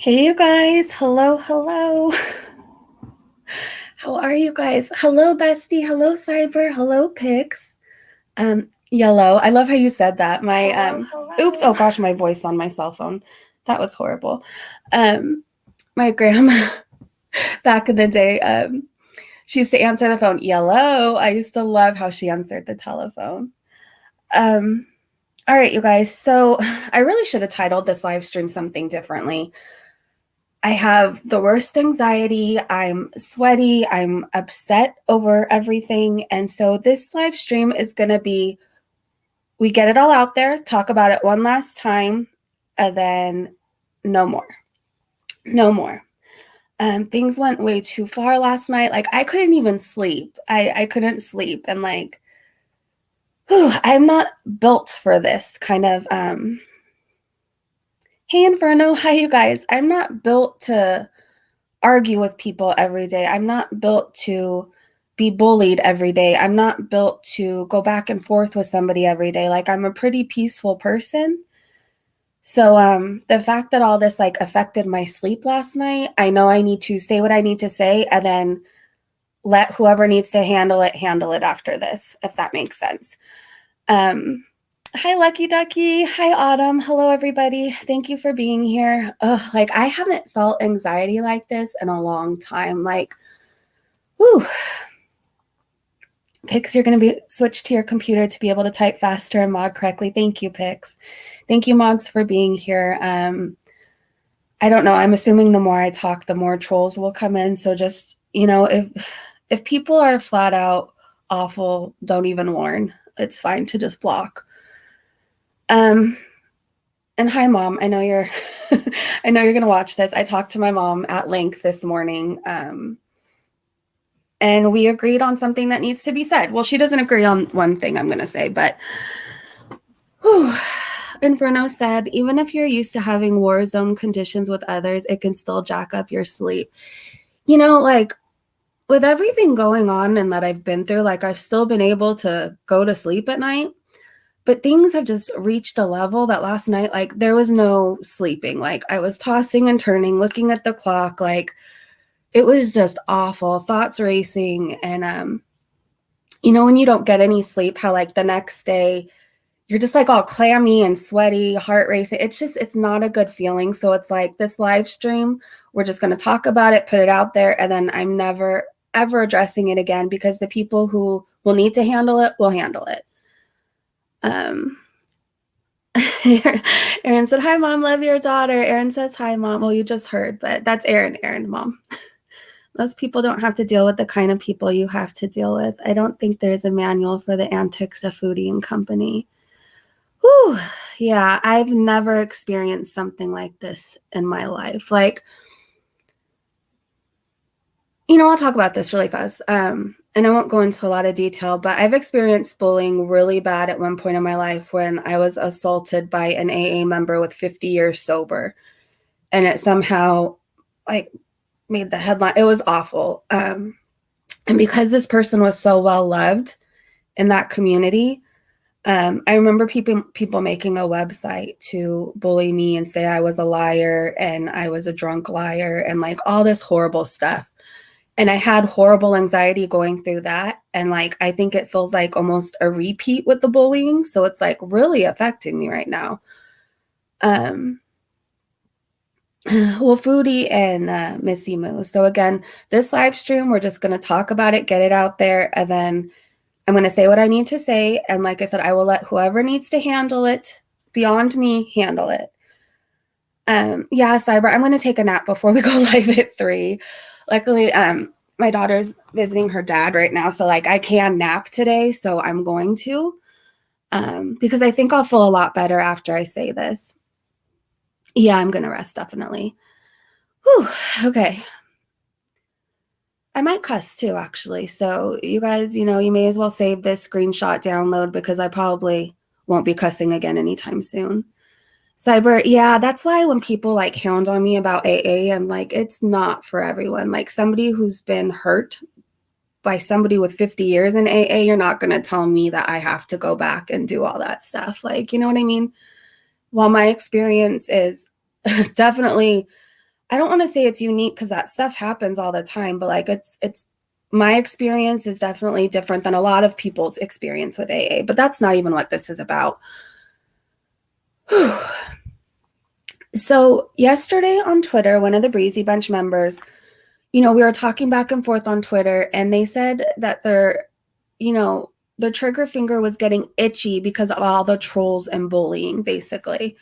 Hey, you guys. Hello, hello. How are you guys? Hello, bestie. Hello, Cyber. Hello, Pix. Yellow. I love how you said that. Oops. Oh gosh, my voice on my cell phone. That was horrible. My grandma back in the day, she used to answer the phone, yellow. I used to love how she answered the telephone. Um, all right, you guys. So I really should have titled this live stream something differently. I have the worst anxiety. I'm sweaty. I'm upset over everything. And so this live stream is going to be we get it all out there, talk about it one last time, and then no more. No more. Things went way too far last night. Like, I couldn't even sleep. I couldn't sleep. And, like, I'm not built for this kind of. Hey, Inferno. Hi, you guys. I'm not built to argue with people every day. I'm not built to be bullied every day. I'm not built to go back and forth with somebody every day. Like, I'm a pretty peaceful person. So the fact that all this like affected my sleep last night, I know I need to say what I need to say and then let whoever needs to handle it after this, if that makes sense. Um Hi, Lucky Ducky. Hi, Autumn. Hello, everybody. Thank you for being here. Like, I haven't felt anxiety like this in a long time. Like, whew. Pix, you're going to be switched to your computer to be able to type faster and mod correctly. Thank you, Pix. Thank you, Mods, for being here. I don't know. I'm assuming the more I talk, the more trolls will come in. So just, if people are flat out awful, don't even warn. It's fine to just block. And hi, Mom. I know you're I know you're gonna watch this. I talked to my mom at length this morning. And we agreed on something that needs to be said. Well, she doesn't agree on one thing I'm gonna say, but whew. Inferno said, even if you're used to having war zone conditions with others, it can still jack up your sleep. Like, with everything going on and that I've been through, like, I've still been able to go to sleep at night. But things have just reached a level that last night, like, there was no sleeping. Like, I was tossing and turning, looking at the clock. Like, it was just awful. Thoughts racing. And, when you don't get any sleep, how, like, the next day, you're just, like, all clammy and sweaty, heart racing. It's not a good feeling. So it's like this live stream, we're just going to talk about it, put it out there, and then I'm never, ever addressing it again because the people who will need to handle it will handle it. Aaron said, hi, Mom, love your daughter. Aaron says, hi, Mom. Well, you just heard, but that's Aaron, Mom. Most people don't have to deal with the kind of people you have to deal with. I don't think there's a manual for the antics of Foodie and Company. Whew. Yeah, I've never experienced something like this in my life. Like, I'll talk about this really fast. And I won't go into a lot of detail, but I've experienced bullying really bad at one point in my life when I was assaulted by an AA member with 50 years sober. And it somehow, like, made the headline. It was awful. And because this person was so well loved in that community, I remember people making a website to bully me and say I was a liar and I was a drunk liar and, like, all this horrible stuff. And I had horrible anxiety going through that. And, like, I think it feels like almost a repeat with the bullying. So it's, like, really affecting me right now. Well, Foodie and Missy Moo. So again, this live stream, we're just going to talk about it, get it out there, and then I'm going to say what I need to say. And like I said, I will let whoever needs to handle it beyond me handle it. Yeah, Cyber, I'm going to take a nap before we go live at 3. Luckily, my daughter's visiting her dad right now, so, like, I can nap today, so I'm going to, because I think I'll feel a lot better after I say this. Yeah, I'm going to rest, definitely. Whew, okay. I might cuss too, actually. So you guys, you may as well save this screenshot download because I probably won't be cussing again anytime soon. Cyber, yeah, that's why when people, like, hound on me about AA, I'm like, it's not for everyone. Like, somebody who's been hurt by somebody with 50 years in AA, you're not going to tell me that I have to go back and do all that stuff. Like, you know what I mean? While my experience is definitely I don't want to say it's unique because that stuff happens all the time, but like it's my experience is definitely different than a lot of people's experience with AA, but that's not even what this is about. So yesterday on Twitter, one of the Breezy Bunch members, we were talking back and forth on Twitter, and they said that their trigger finger was getting itchy because of all the trolls and bullying, basically.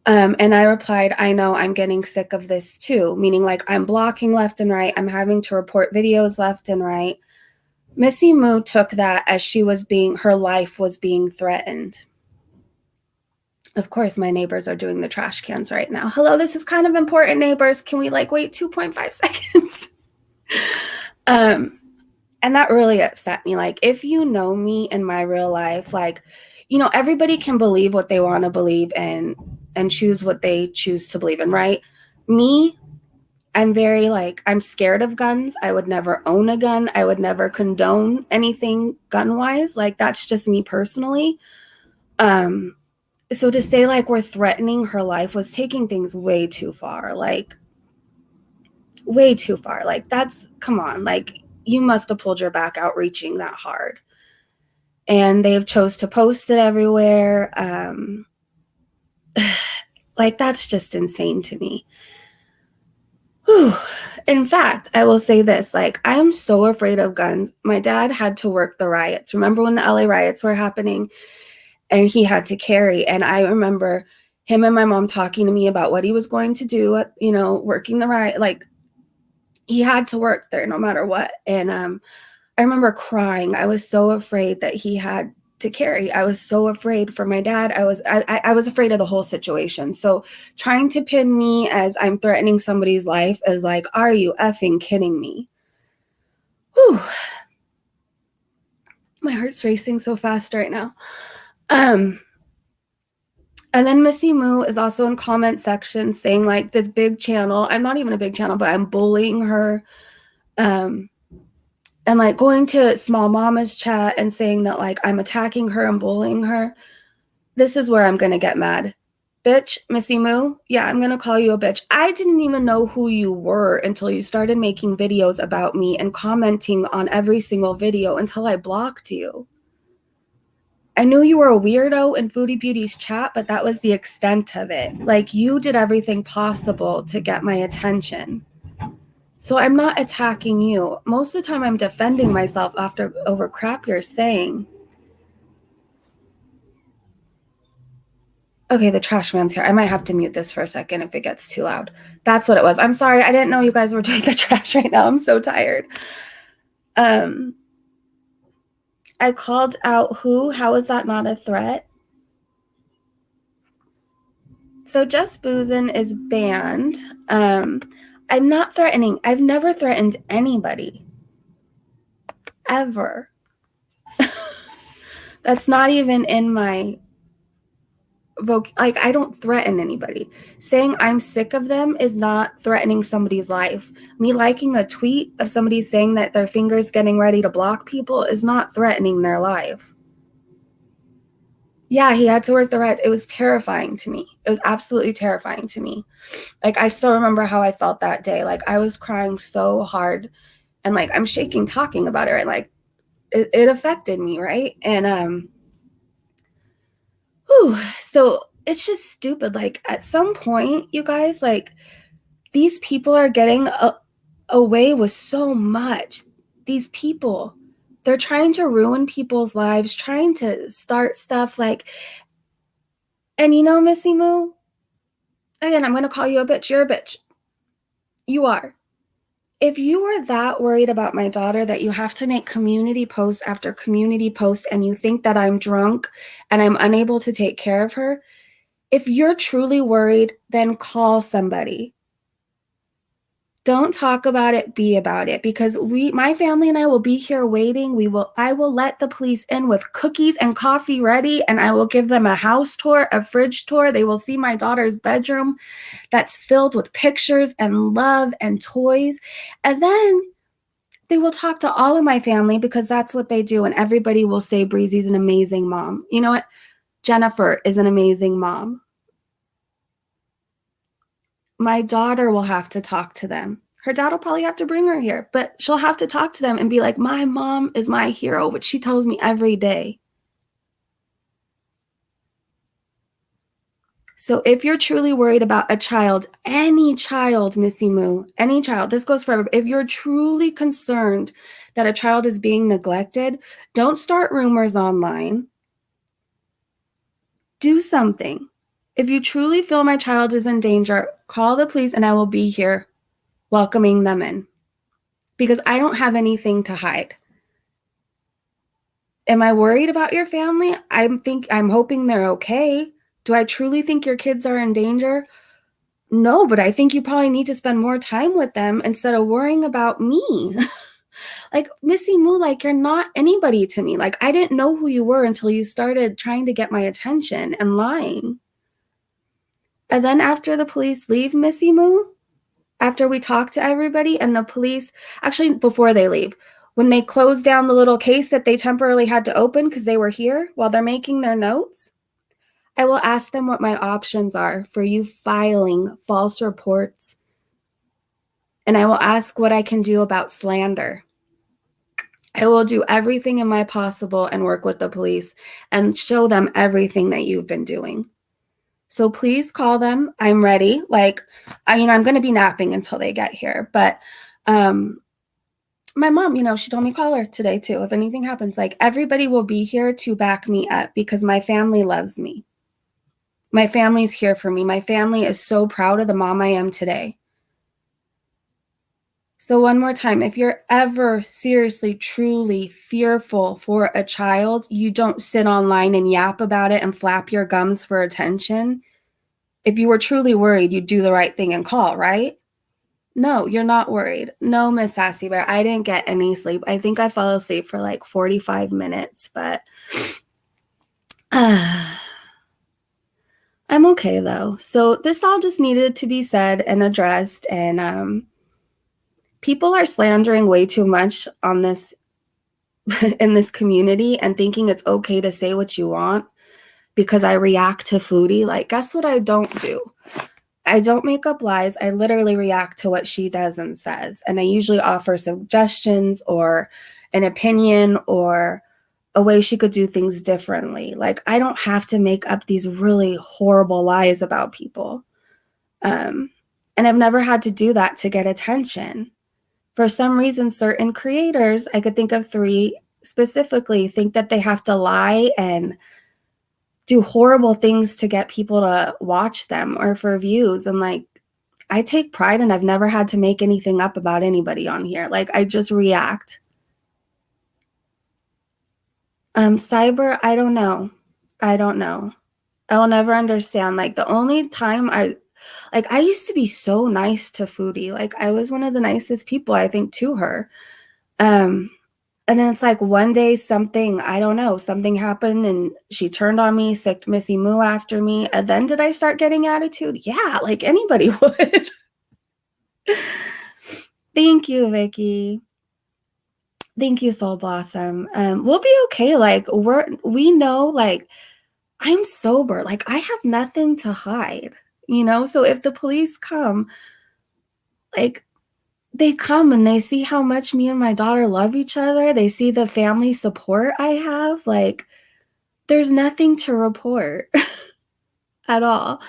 And I replied, I know, I'm getting sick of this too, meaning like I'm blocking left and right. I'm having to report videos left and right. Missy Moo took that as her life was being threatened. Of course, my neighbors are doing the trash cans right now. Hello, this is kind of important, neighbors. Can we wait 2.5 seconds? And that really upset me. Like, if you know me in my real life, everybody can believe what they want to believe and choose what they choose to believe in, right? Me, I'm very I'm scared of guns. I would never own a gun. I would never condone anything gun-wise. That's just me personally. So to say we're threatening her life was taking things way too far. Way too far. Come on. You must have pulled your back out reaching that hard. And they've chose to post it everywhere. That's just insane to me. Whew. In fact, I will say this, I am so afraid of guns. My dad had to work the riots. Remember when the LA riots were happening and he had to carry? And I remember him and my mom talking to me about what he was going to do, working the riot. He had to work there no matter what. And I remember crying. I was so afraid that he had to carry. I was so afraid for my dad. I was afraid of the whole situation. So trying to pin me as I'm threatening somebody's life is are you effing kidding me? Whew. My heart's racing so fast right now. And then Missy Moo is also in comment section saying this big channel. I'm not even a big channel, but I'm bullying her. And going to Small Mama's chat and saying that I'm attacking her and bullying her. This is where I'm going to get mad. Bitch, Missy Moo, yeah, I'm going to call you a bitch. I didn't even know who you were until you started making videos about me and commenting on every single video until I blocked you. I knew you were a weirdo in Foodie Beauty's chat, but that was the extent of it. You did everything possible to get my attention. So I'm not attacking you. Most of the time I'm defending myself over crap you're saying. Okay, the trash man's here. I might have to mute this for a second if it gets too loud. That's what it was. I'm sorry. I didn't know you guys were doing the trash right now. I'm so tired. I called out who? How is that not a threat? So Just Boozin' is banned. I'm not threatening. I've never threatened anybody. Ever. That's not even in my I don't threaten anybody. Saying I'm sick of them is not threatening somebody's life. Me liking a tweet of somebody saying that their finger's getting ready to block people is not threatening their life. Yeah, he had to work the riots. It was terrifying to me. It was absolutely terrifying to me. I still remember how I felt that day. I was crying so hard and I'm shaking talking about it, right? It affected me, right? And so it's just stupid. At some point, you guys, these people are getting away with so much. These people, they're trying to ruin people's lives, trying to start stuff and Missy Moo, again, I'm going to call you a bitch. You're a bitch. You are. If you are that worried about my daughter that you have to make community posts after community posts and you think that I'm drunk and I'm unable to take care of her, if you're truly worried, then call somebody. Don't talk about it, be about it, because my family and I will be here waiting. I will let the police in with cookies and coffee ready, and I will give them a house tour, a fridge tour. They will see my daughter's bedroom that's filled with pictures and love and toys. And then they will talk to all of my family because that's what they do. And everybody will say Breezy's an amazing mom. You know what? Jennifer is an amazing mom. my daughter will have to talk to them. Her dad will probably have to bring her here, but she'll have to talk to them and be like, my mom is my hero, which she tells me every day. So if you're truly worried about a child, any child, Missy Moo, any child, this goes forever. If you're truly concerned that a child is being neglected, don't start rumors online. Do something. If you truly feel my child is in danger, call the police and I will be here welcoming them in, because I don't have anything to hide. Am I worried about your family? I'm hoping they're okay. Do I truly think your kids are in danger? No, but I think you probably need to spend more time with them instead of worrying about me. Like, Missy Moo, like, you're not anybody to me. Like, I didn't know who you were until you started trying to get my attention and lying. And then after the police leave, Missy Moo, after we talk to everybody and the police, actually, before they leave, when they close down the little case that they temporarily had to open because they were here while they're making their notes, I will ask them what my options are for you filing false reports. And I will ask what I can do about slander. I will do everything in my possible and work with the police and show them everything that you've been doing. So please call them. I'm ready. Like, I'm going to be napping until they get here. But my mom, she told me call her today too. If anything happens, like, everybody will be here to back me up because my family loves me. My family's here for me. My family is so proud of the mom I am today. So one more time, if you're ever seriously, truly fearful for a child, you don't sit online and yap about it and flap your gums for attention. If you were truly worried, you'd do the right thing and call, right? No, you're not worried. No, Miss Sassy Bear, I didn't get any sleep. I think I fell asleep for like 45 minutes, but I'm okay though. So this all just needed to be said and addressed, and people are slandering way too much on this in this community and thinking it's okay to say what you want because I react to Foodie. Like, guess what I don't do? I don't make up lies. I literally react to what she does and says. And I usually offer suggestions or an opinion or a way she could do things differently. Like, I don't have to make up these really horrible lies about people. And I've never had to do that to get attention. For some reason, certain creators, I could think of 3 specifically, think that they have to lie and do horrible things to get people to watch them or for views. And like, I take pride and I've never had to make anything up about anybody on here. Like, I just react. Cyber, I don't know. I will never understand. Like, the only time I used to be so nice to Foodie. Like, I was one of the nicest people, I think, to her. And then it's like one day something happened and she turned on me, sicked Missy Moo after me. And then did I start getting attitude? Yeah, like anybody would. Thank you, Vicky. Thank you, Soul Blossom. We'll be okay. Like, we know, like, I'm sober. Like, I have nothing to hide, So if the police come, like, they come and they see how much me and my daughter love each other. They see the family support I have. Like, there's nothing to report at all.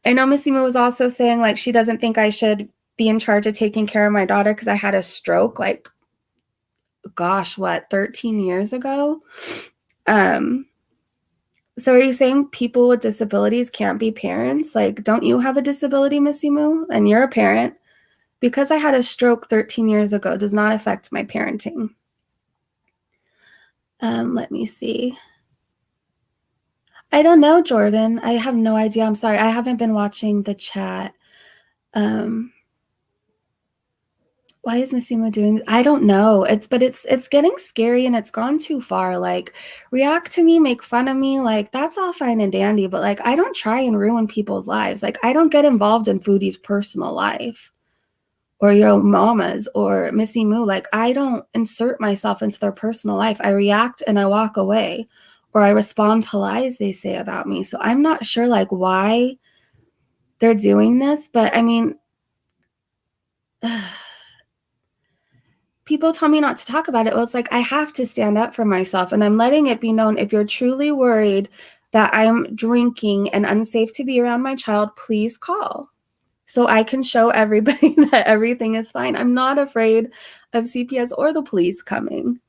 I know Missy Moo was also saying, like, she doesn't think I should be in charge of taking care of my daughter because I had a stroke, like, gosh, 13 years ago? So are you saying people with disabilities can't be parents? Like, don't you have a disability, Missy Moo? And you're a parent. Because I had a stroke 13 years ago does not affect my parenting. Let me see. I don't know, Jordan. I have no idea. I'm sorry. I haven't been watching the chat. Why is Missy Moo doing this? I don't know. It's getting scary and it's gone too far. Like, react to me, make fun of me. Like, that's all fine and dandy. But like, I don't try and ruin people's lives. Like, I don't get involved in Foodie's personal life. Or your mama's or Missy Moo. Like, I don't insert myself into their personal life. I react and I walk away, or I respond to lies they say about me. So I'm not sure, like, why they're doing this, but I mean, people tell me not to talk about it. Well, it's like I have to stand up for myself, and I'm letting it be known, if you're truly worried that I'm drinking and unsafe to be around my child, please call so I can show everybody that everything is fine. I'm not afraid of CPS or the police coming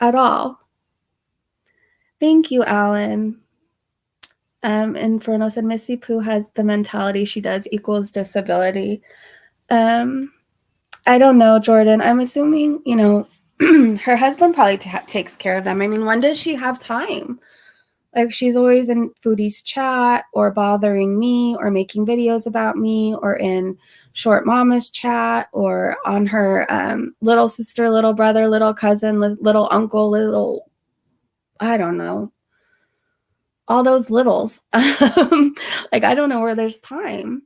at all. Thank you, Alan. Inferno said Missy Pooh has the mentality she does equals disability. I don't know, Jordan. I'm assuming, you know, her husband probably takes care of them. I mean, when does she have time? Like, she's always in Foodie's chat or bothering me or making videos about me or in Short Mama's chat or on her little sister, little brother, little cousin, little uncle, little, I don't know, all those littles. Like, I don't know where there's time.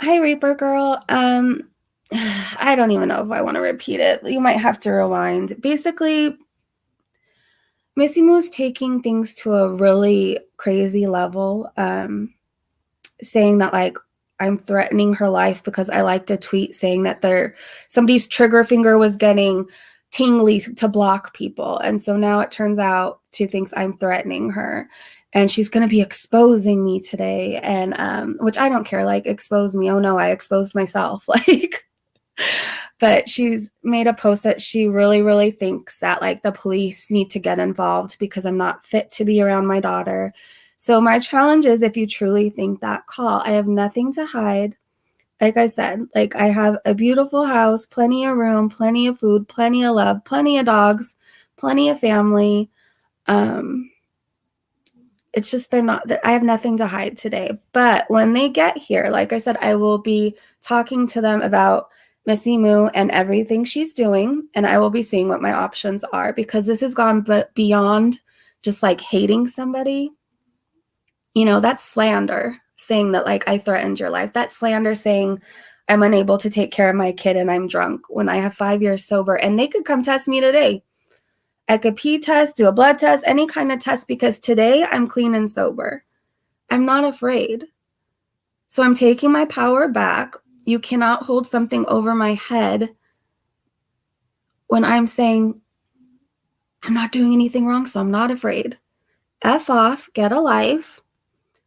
Hi, Reaper Girl. I don't even know if I want to repeat it. You might have to rewind. Basically, Missy Moo's taking things to a really crazy level, saying that, like, I'm threatening her life because I liked a tweet saying that somebody's trigger finger was getting tingly to block people. And so now it turns out she thinks I'm threatening her. And she's going to be exposing me today. And which I don't care, like, expose me. Oh no, I exposed myself. Like, but she's made a post that she really, really thinks that, like, the police need to get involved because I'm not fit to be around my daughter. So my challenge is, if you truly think that, call. I have nothing to hide. Like I said, like, I have a beautiful house, plenty of room, plenty of food, plenty of love, plenty of dogs, plenty of family. It's just I have nothing to hide today. But when they get here, like I said, I will be talking to them about Missy Moo and everything she's doing, and I will be seeing what my options are, because this has gone beyond just, like, hating somebody. You know, that's slander, saying that, like, I threatened your life. That's slander saying I'm unable to take care of my kid and I'm drunk when I have 5 years sober, and they could come test me today. I could pee test, do a blood test, any kind of test, because today I'm clean and sober. I'm not afraid. So I'm taking my power back. You cannot hold something over my head when I'm saying I'm not doing anything wrong, so I'm not afraid. F off, get a life,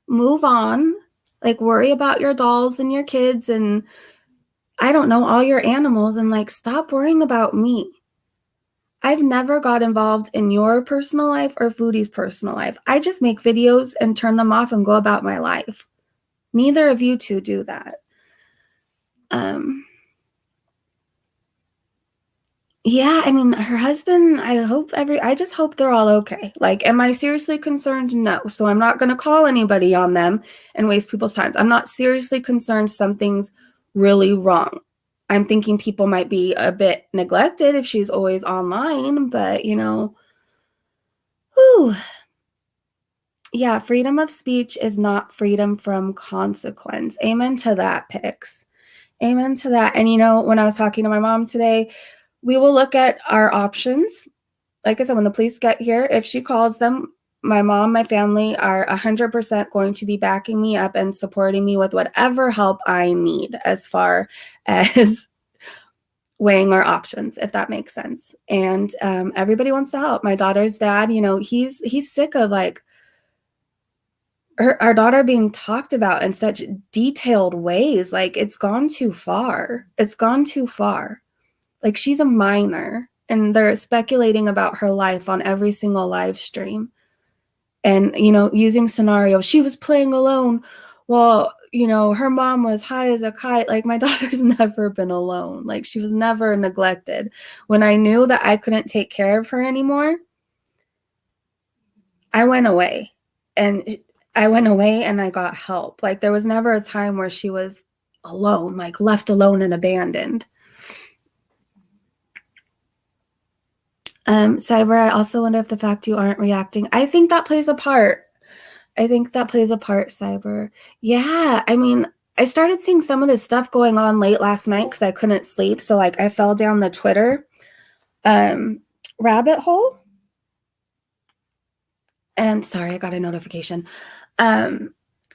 move on, like, worry about your dolls and your kids and, I don't know, all your animals, and, like, stop worrying about me. I've never got involved in your personal life or Foodie's personal life. I just make videos and turn them off and go about my life. Neither of you two do that. Yeah, I mean, her husband, I just hope they're all okay. Like, am I seriously concerned? No. So I'm not going to call anybody on them and waste people's time. I'm not seriously concerned something's really wrong. I'm thinking people might be a bit neglected if she's always online, but, you know, whew. Yeah, freedom of speech is not freedom from consequence. Amen to that, Pix. Amen to that. And, you know, when I was talking to my mom today, we will look at our options. Like I said, when the police get here, if she calls them, my mom, my family are 100% going to be backing me up and supporting me with whatever help I need, as far as weighing our options, if that makes sense. And everybody wants to help. My daughter's dad, you know, he's sick of, like, our daughter being talked about in such detailed ways. Like, it's gone too far. It's gone too far. Like, she's a minor, and they're speculating about her life on every single live stream. And, you know, using scenarios. She was playing alone. Well, you know, her mom was high as a kite. Like, my daughter's never been alone. Like, she was never neglected. When I knew that I couldn't take care of her anymore, I went away. And I got help. Like, there was never a time where she was alone, like, left alone and abandoned. Cyber, I also wonder if the fact you aren't reacting, I think that plays a part. Cyber. Yeah, I mean, I started seeing some of this stuff going on late last night because I couldn't sleep. So, like, I fell down the Twitter rabbit hole. And sorry, I got a notification.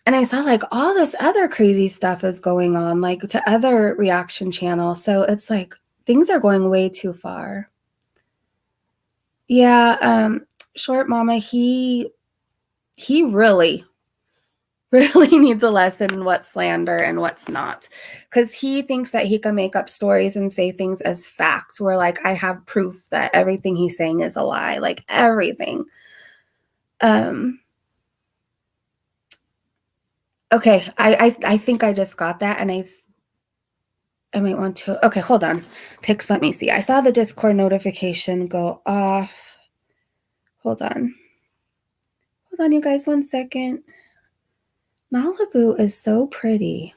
And I saw like all this other crazy stuff is going on, like to other reaction channels. So it's like things are going way too far. Yeah, Short Mama, he really, really needs a lesson in what's slander and what's not. Because he thinks that he can make up stories and say things as fact, where like I have proof that everything he's saying is a lie, like everything. Okay, I think I just got that, and I might want to. Okay, hold on. Pix, let me see. I saw the Discord notification go off. Hold on. Hold on, you guys, 1 second. Malibu is so pretty.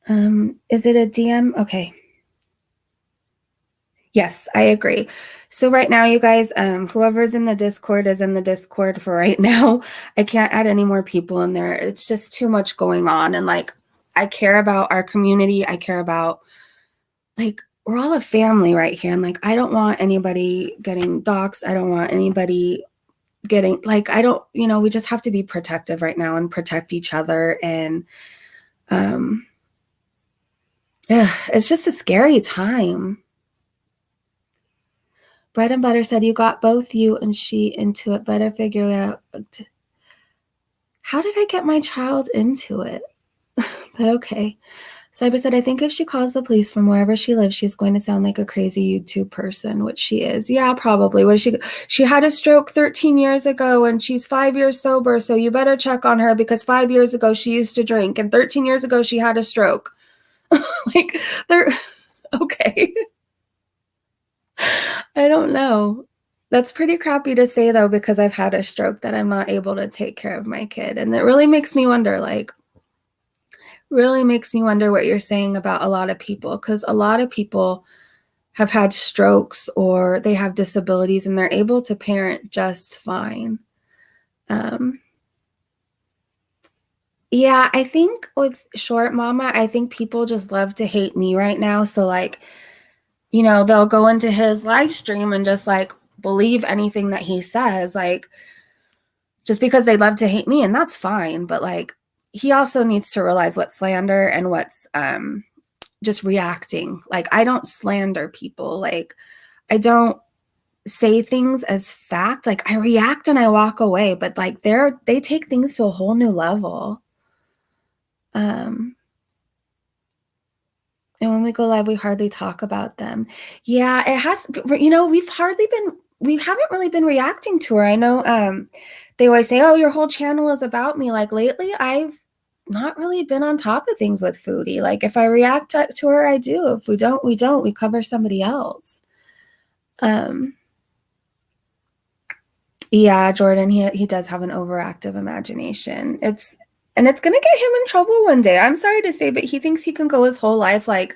Is it a DM? Okay. Yes, I agree. So right now, you guys, whoever's in the Discord is in the Discord for right now. I can't add any more people in there. It's just too much going on. And like, I care about our community. I care about, like, we're all a family right here. And like, I don't want anybody getting doxxed. I don't want anybody getting, like, I don't, we just have to be protective right now and protect each other. And yeah, it's just a scary time. Bread and Butter said, you got both you and she into it. Better figure out. How did I get my child into it? But okay. Cyber said, I think if she calls the police from wherever she lives, she's going to sound like a crazy YouTube person, which she is. Yeah, probably. What is she had a stroke 13 years ago and she's 5 years sober. So you better check on her because 5 years ago she used to drink and 13 years ago she had a stroke. Like, they're okay. I don't know. That's pretty crappy to say, though, because I've had a stroke that I'm not able to take care of my kid. And it really makes me wonder, what you're saying about a lot of people, because a lot of people have had strokes or they have disabilities and they're able to parent just fine. Yeah, I think with Short Mama, I think people just love to hate me right now. So, like, they'll go into his live stream and just like believe anything that he says, like, just because they love to hate me, and that's fine. But like, he also needs to realize what's slander and what's just reacting. Like, I don't slander people. Like, I don't say things as fact. Like, I react and I walk away, but like they take things to a whole new level. And when we go live, we hardly talk about them. Yeah, it has, we haven't really been reacting to her. I know they always say, oh, your whole channel is about me. Like, lately, I've not really been on top of things with Foodie. Like, if I react to her, I do. If we don't, we don't. We cover somebody else. Yeah, Jordan, he does have an overactive imagination. It's gonna get him in trouble one day. I'm sorry to say, but he thinks he can go his whole life like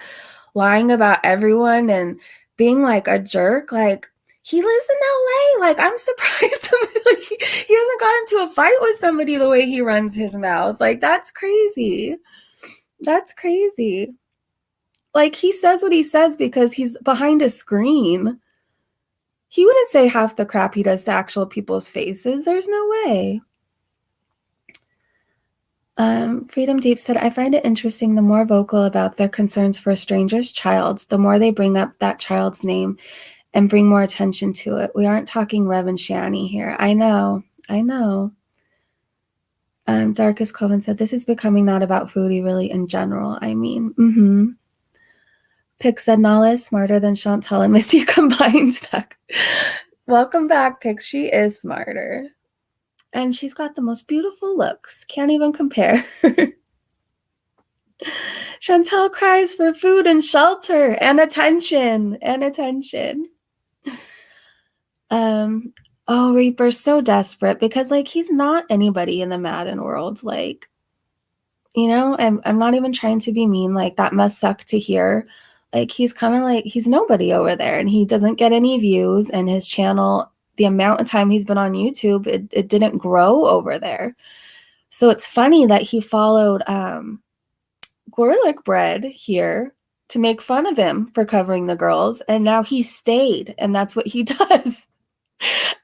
lying about everyone and being like a jerk. Like, he lives in LA. Like, I'm surprised like, he hasn't gotten into a fight with somebody the way he runs his mouth. Like, that's crazy. That's crazy. Like, he says what he says because he's behind a screen. He wouldn't say half the crap he does to actual people's faces. There's no way. Freedom Deep said, I find it interesting the more vocal about their concerns for a stranger's child, the more they bring up that child's name and bring more attention to it. We aren't talking Rev and Shani here. I know. Darkest Coven said, this is becoming not about Foodie really in general. I mean, Pix said, Nala is smarter than Chantal and Missy combined back. Welcome back, Pix. She is smarter. And she's got the most beautiful looks. Can't even compare. Chantal cries for food and shelter and attention. Oh, Reaper's so desperate because, like, he's not anybody in the Madden world. Like, I'm not even trying to be mean. Like, that must suck to hear. Like, he's kind of like, he's nobody over there and he doesn't get any views, and his channel, the amount of time he's been on YouTube, it didn't grow over there. So it's funny that he followed Gorlick Bread here to make fun of him for covering the girls, and now he stayed, and that's what he does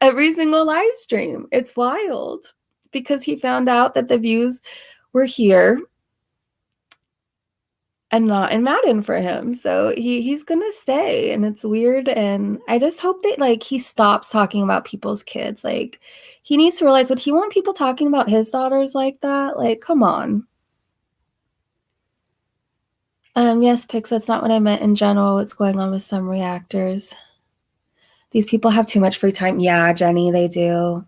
every single live stream. It's wild. because he found out that the views were here and not in Madden for him. So he's gonna stay, and it's weird. And I just hope that like he stops talking about people's kids. Like he needs to realize, would he want people talking about his daughters like that? Like, come on. Yes, Pix, that's not what I meant in general. What's going on with some reactors? These people have too much free time. Yeah, Jenny, they do.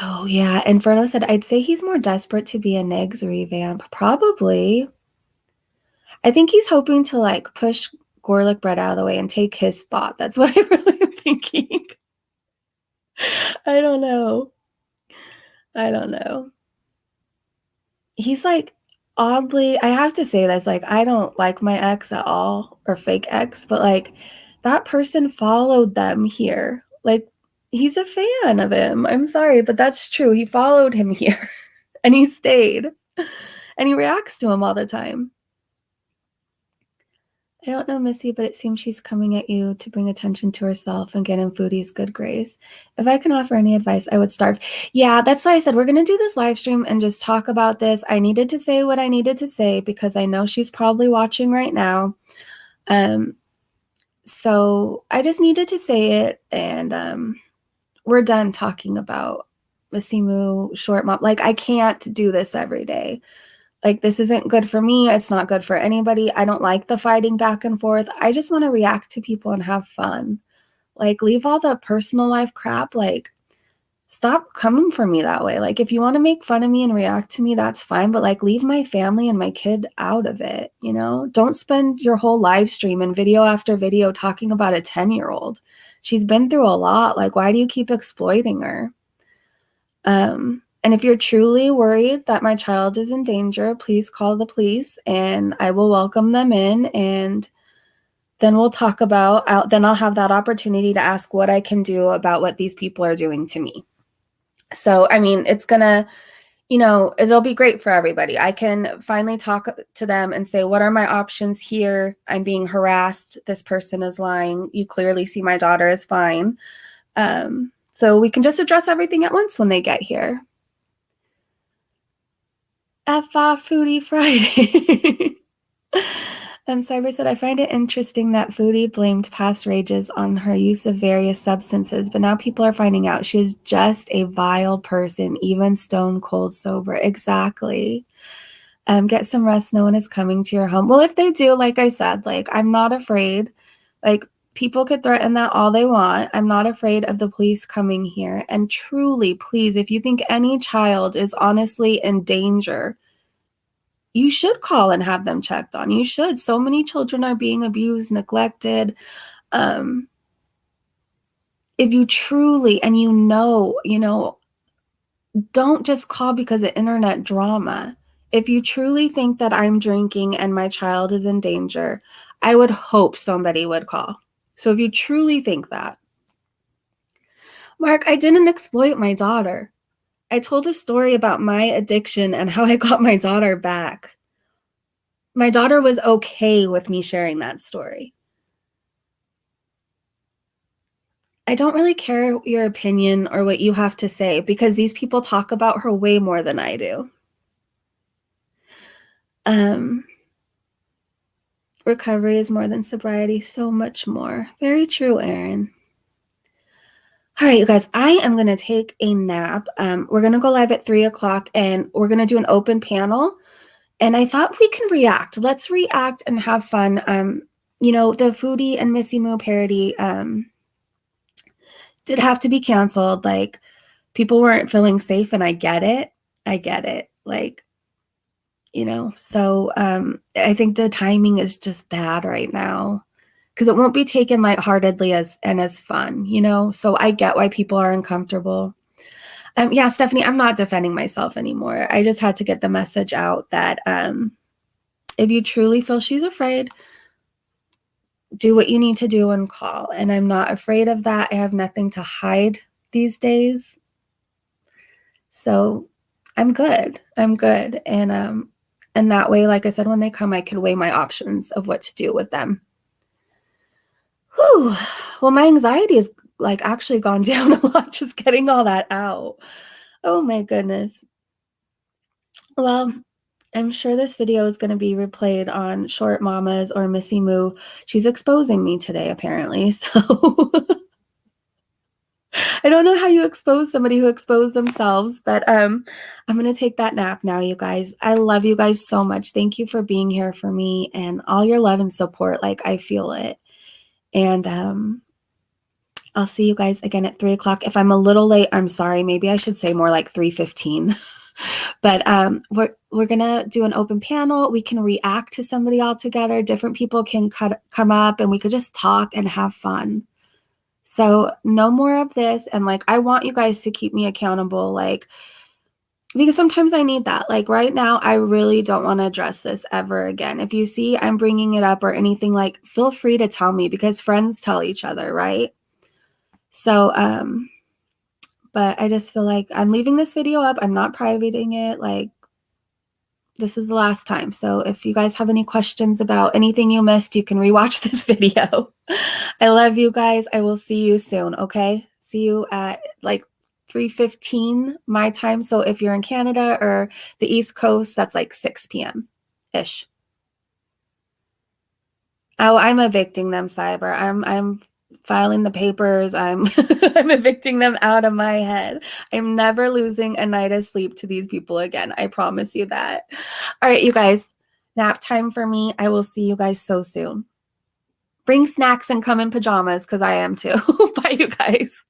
Oh yeah, Inferno said, I'd say he's more desperate to be a Negs revamp. Probably. I think he's hoping to like push Gorlick Bread out of the way and take his spot. That's what I really am thinking. I don't know. I don't know. He's like oddly, I have to say this, like I don't like my ex at all, or fake ex, but like that person followed them here. Like he's a fan of him. I'm sorry, but that's true. He followed him here and he stayed. And he reacts to him all the time. I don't know, Missy, but it seems she's coming at you to bring attention to herself and get in Foodie's good grace. If I can offer any advice, I would starve. Yeah, that's why I said we're going to do this live stream and just talk about this. I needed to say what I needed to say because I know she's probably watching right now. So I just needed to say it, and we're done talking about Missy Moo, short mom. Like, I can't do this every day. Like, this isn't good for me. It's not good for anybody. I don't like the fighting back and forth. I just want to react to people and have fun. Like, leave all the personal life crap. Like, stop coming for me that way. Like, if you want to make fun of me and react to me, that's fine. But, like, leave my family and my kid out of it, you know? Don't spend your whole live stream and video after video talking about a 10-year-old. She's been through a lot. Like, why do you keep exploiting her? And if you're truly worried that my child is in danger, please call the police and I will welcome them in, and then we'll talk about, then I'll have that opportunity to ask what I can do about what these people are doing to me. So, I mean, it's gonna, it'll be great for everybody. I can finally talk to them and say, what are my options here? I'm being harassed. This person is lying. You clearly see my daughter is fine. So we can just address everything at once when they get here. Foodie Friday. Cyber said, I find it interesting that Foodie blamed past rages on her use of various substances, but now people are finding out she is just a vile person, even stone cold sober. Exactly. Get some rest. No one is coming to your home. Well, if they do, like I said, like, I'm not afraid. Like, people could threaten that all they want. I'm not afraid of the police coming here. And truly, please, if you think any child is honestly in danger, you should call and have them checked on. You should. So many children are being abused, neglected. If you truly, and don't just call because of internet drama. If you truly think that I'm drinking and my child is in danger, I would hope somebody would call. So if you truly think that. Mark, I didn't exploit my daughter. I told a story about my addiction and how I got my daughter back. My daughter was okay with me sharing that story. I don't really care your opinion or what you have to say because these people talk about her way more than I do. Recovery is more than sobriety, so much more. Very true, Erin. All right, you guys, I am going to take a nap. We're going to go live at 3 o'clock and we're going to do an open panel. And I thought we can react. Let's react and have fun. The Foodie and Missy Moo parody did have to be canceled. Like, people weren't feeling safe, and I get it. Like, so I think the timing is just bad right now because it won't be taken lightheartedly as fun, so I get why people are uncomfortable. Yeah, Stephanie, I'm not defending myself anymore. I just had to get the message out that if you truly feel she's afraid, do what you need to do and call. And I'm not afraid of that. I have nothing to hide these days. So I'm good. And that way, like I said, when they come, I can weigh my options of what to do with them. Whew. Well, my anxiety is like actually gone down a lot just getting all that out. Oh my goodness. Well, I'm sure this video is going to be replayed on Short Mamas or Missy Moo. She's exposing me today, apparently. So I don't know how you expose somebody who exposed themselves, but I'm going to take that nap now, you guys. I love you guys so much. Thank you for being here for me and all your love and support. Like, I feel it. And I'll see you guys again at 3 o'clock. If I'm a little late, I'm sorry. Maybe I should say more like 3:15. But we're gonna do an open panel. We can react to somebody all together. Different people can come up and we could just talk and have fun. So no more of this. And like, I want you guys to keep me accountable, like, because sometimes I need that. Like right now, I really don't want to address this ever again. If you see I'm bringing it up or anything, like, feel free to tell me, because friends tell each other, right? So, but I just feel like I'm leaving this video up. I'm not privating it. Like, this is the last time. So if you guys have any questions about anything you missed, you can rewatch this video. I love you guys. I will see you soon, okay? See you at like 3:15 my time. So if you're in Canada or the East Coast, that's like 6 p.m.-ish. Oh, I'm evicting them, Cyber. I'm filing the papers. I'm I'm evicting them out of my head. I'm never losing a night of sleep to these people again. I promise you that. All right, you guys, nap time for me. I will see you guys so soon. Bring snacks and come in pajamas because I am too. Bye, you guys.